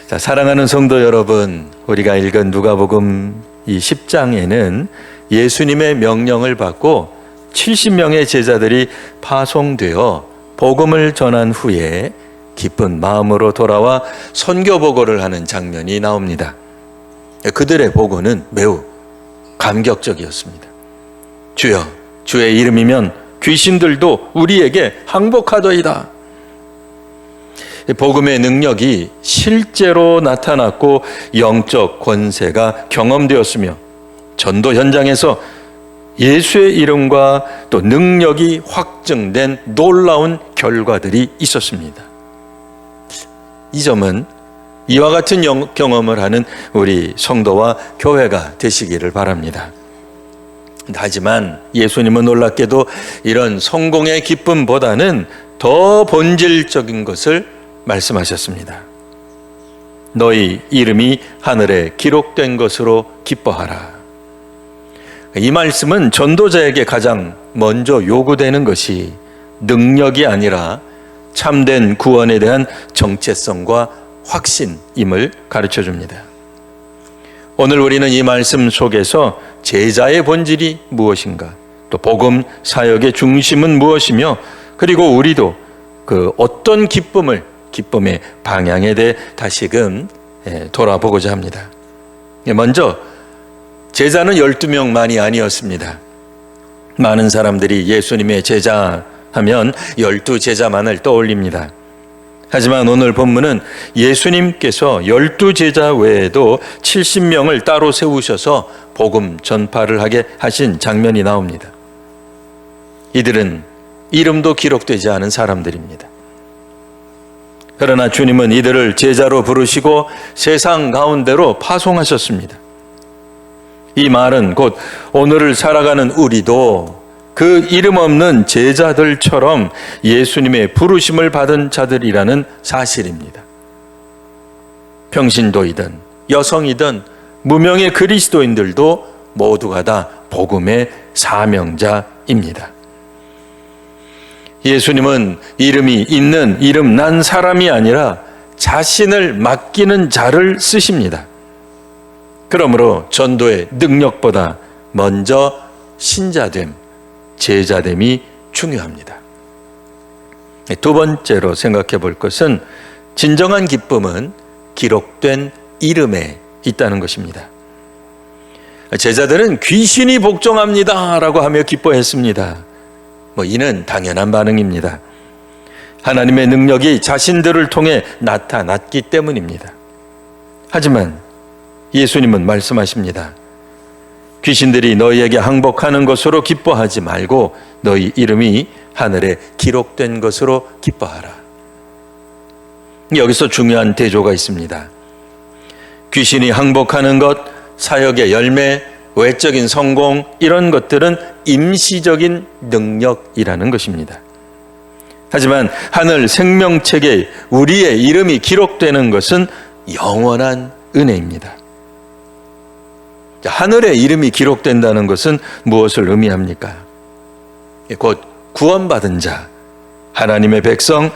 자, 사랑하는 성도 여러분, 우리가 읽은 누가복음 이 10장에는 예수님의 명령을 받고 70명의 제자들이 파송되어 복음을 전한 후에 기쁜 마음으로 돌아와 선교 보고를 하는 장면이 나옵니다. 그들의 보고는 매우 감격적이었습니다. 주여, 주의 이름이면 귀신들도 우리에게 항복하더이다. 복음의 능력이 실제로 나타났고 영적 권세가 경험되었으며 전도 현장에서 예수의 이름과 또 능력이 확증된 놀라운 결과들이 있었습니다. 이 점은 이와 같은 경험을 하는 우리 성도와 교회가 되시기를 바랍니다. 하지만 예수님은 놀랍게도 이런 성공의 기쁨보다는 더 본질적인 것을 말씀하셨습니다. 너희 이름이 하늘에 기록된 것으로 기뻐하라. 이 말씀은 전도자에게 가장 먼저 요구되는 것이 능력이 아니라 참된 구원에 대한 정체성과 확신임을 가르쳐 줍니다. 오늘 우리는 이 말씀 속에서 제자의 본질이 무엇인가, 또 복음 사역의 중심은 무엇이며, 그리고 우리도 그 어떤 기쁨의 방향에 대해 다시금 돌아보고자 합니다. 먼저 제자는 12명만이 아니었습니다. 많은 사람들이 예수님의 제자 하면 12제자만을 떠올립니다. 하지만 오늘 본문은 예수님께서 12제자 외에도 70명을 따로 세우셔서 복음 전파를 하게 하신 장면이 나옵니다. 이들은 이름도 기록되지 않은 사람들입니다. 그러나 주님은 이들을 제자로 부르시고 세상 가운데로 파송하셨습니다. 이 말은 곧 오늘을 살아가는 우리도 그 이름 없는 제자들처럼 예수님의 부르심을 받은 자들이라는 사실입니다. 평신도이든 여성이든 무명의 그리스도인들도 모두가 다 복음의 사명자입니다. 예수님은 이름이 있는 이름 난 사람이 아니라 자신을 맡기는 자를 쓰십니다. 그러므로 전도의 능력보다 먼저 신자됨, 제자됨이 중요합니다. 두 번째로 생각해 볼 것은 진정한 기쁨은 기록된 이름에 있다는 것입니다. 제자들은 귀신이 복종합니다 라고 하며 기뻐했습니다. 이는 당연한 반응입니다. 하나님의 능력이 자신들을 통해 나타났기 때문입니다. 하지만 예수님은 말씀하십니다. 귀신들이 너희에게 항복하는 것으로 기뻐하지 말고 너희 이름이 하늘에 기록된 것으로 기뻐하라. 여기서 중요한 대조가 있습니다. 귀신이 항복하는 것, 사역의 열매, 외적인 성공, 이런 것들은 임시적인 능력이라는 것입니다. 하지만 하늘 생명책에 우리의 이름이 기록되는 것은 영원한 은혜입니다. 하늘에 이름이 기록된다는 것은 무엇을 의미합니까? 곧 구원받은 자, 하나님의 백성,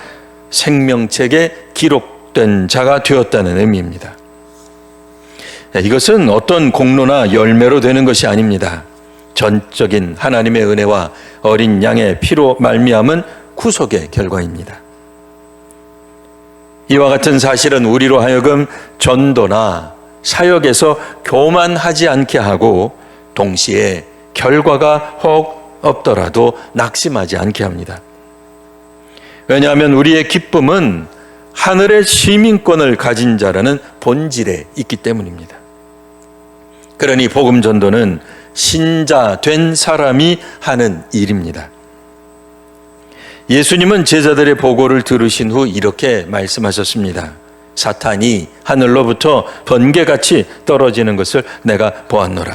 생명책에 기록된 자가 되었다는 의미입니다. 이것은 어떤 공로나 열매로 되는 것이 아닙니다. 전적인 하나님의 은혜와 어린 양의 피로 말미암은 구속의 결과입니다. 이와 같은 사실은 우리로 하여금 전도나 사역에서 교만하지 않게 하고 동시에 결과가 혹 없더라도 낙심하지 않게 합니다. 왜냐하면 우리의 기쁨은 하늘의 시민권을 가진 자라는 본질에 있기 때문입니다. 그러니 복음 전도는 신자 된 사람이 하는 일입니다. 예수님은 제자들의 보고를 들으신 후 이렇게 말씀하셨습니다. 사탄이 하늘로부터 번개같이 떨어지는 것을 내가 보았노라.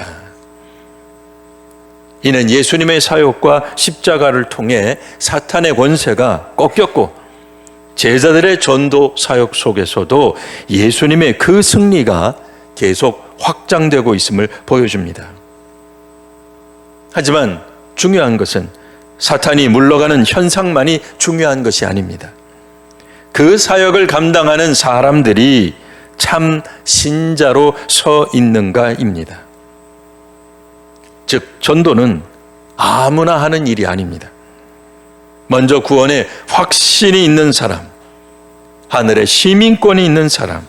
이는 예수님의 사역과 십자가를 통해 사탄의 권세가 꺾였고 제자들의 전도 사역 속에서도 예수님의 그 승리가 계속 확장되고 있음을 보여줍니다. 하지만 중요한 것은 사탄이 물러가는 현상만이 중요한 것이 아닙니다. 그 사역을 감당하는 사람들이 참 신자로 서 있는가입니다. 즉, 전도는 아무나 하는 일이 아닙니다. 먼저 구원에 확신이 있는 사람, 하늘의 시민권이 있는 사람,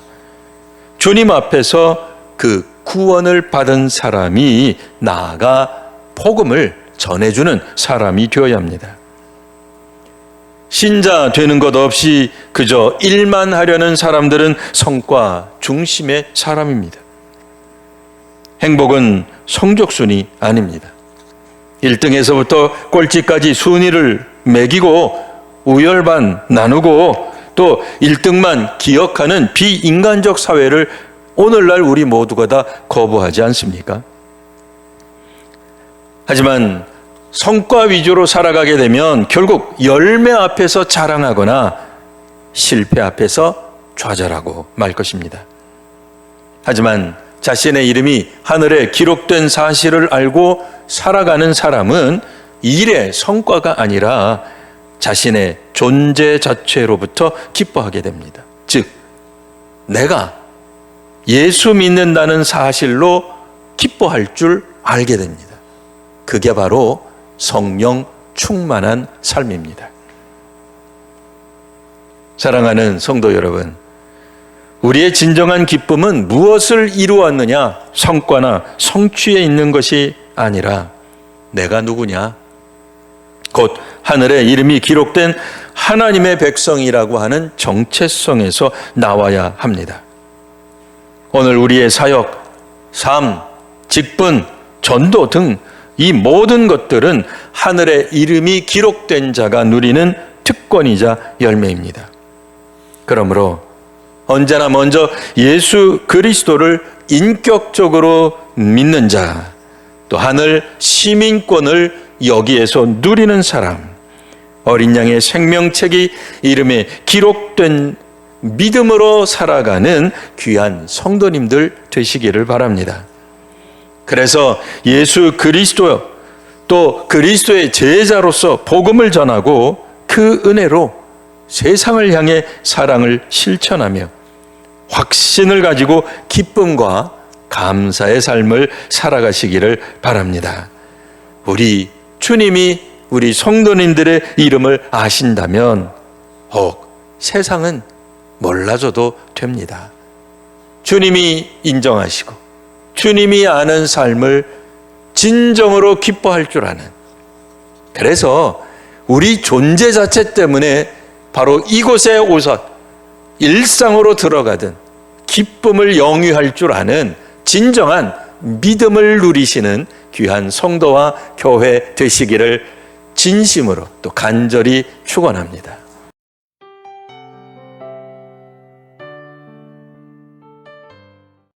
주님 앞에서 그 구원을 받은 사람이 나아가 복음을 전해주는 사람이 되어야 합니다. 신자 되는 것 없이 그저 일만 하려는 사람들은 성과 중심의 사람입니다. 행복은 성적순이 아닙니다. 1등에서부터 꼴찌까지 순위를 매기고 우열반 나누고 또 1등만 기억하는 비인간적 사회를 오늘날 우리 모두가 다 거부하지 않습니까? 하지만 성과 위주로 살아가게 되면 결국 열매 앞에서 자랑하거나 실패 앞에서 좌절하고 말 것입니다. 하지만 자신의 이름이 하늘에 기록된 사실을 알고 살아가는 사람은 일의 성과가 아니라 자신의 존재 자체로부터 기뻐하게 됩니다. 즉, 내가 예수 믿는다는 사실로 기뻐할 줄 알게 됩니다. 그게 바로 성령 충만한 삶입니다. 사랑하는 성도 여러분, 우리의 진정한 기쁨은 무엇을 이루었느냐, 성과나 성취에 있는 것이 아니라 내가 누구냐, 곧 하늘에 이름이 기록된 하나님의 백성이라고 하는 정체성에서 나와야 합니다. 오늘 우리의 사역, 삶, 직분, 전도 등 이 모든 것들은 하늘에 이름이 기록된 자가 누리는 특권이자 열매입니다. 그러므로 언제나 먼저 예수 그리스도를 인격적으로 믿는 자, 또 하늘 시민권을 여기에서 누리는 사람, 어린 양의 생명책이 이름에 기록된 믿음으로 살아가는 귀한 성도님들 되시기를 바랍니다. 그래서 예수 그리스도 또 그리스도의 제자로서 복음을 전하고 그 은혜로 세상을 향해 사랑을 실천하며 확신을 가지고 기쁨과 감사의 삶을 살아가시기를 바랍니다. 우리 주님이 우리 성도님들의 이름을 아신다면 혹 세상은 몰라줘도 됩니다. 주님이 인정하시고 주님이 아는 삶을 진정으로 기뻐할 줄 아는, 그래서 우리 존재 자체 때문에 바로 이곳에 오서 일상으로 들어가든 기쁨을 영위할 줄 아는 진정한 믿음을 누리시는 귀한 성도와 교회 되시기를 진심으로 또 간절히 축원합니다.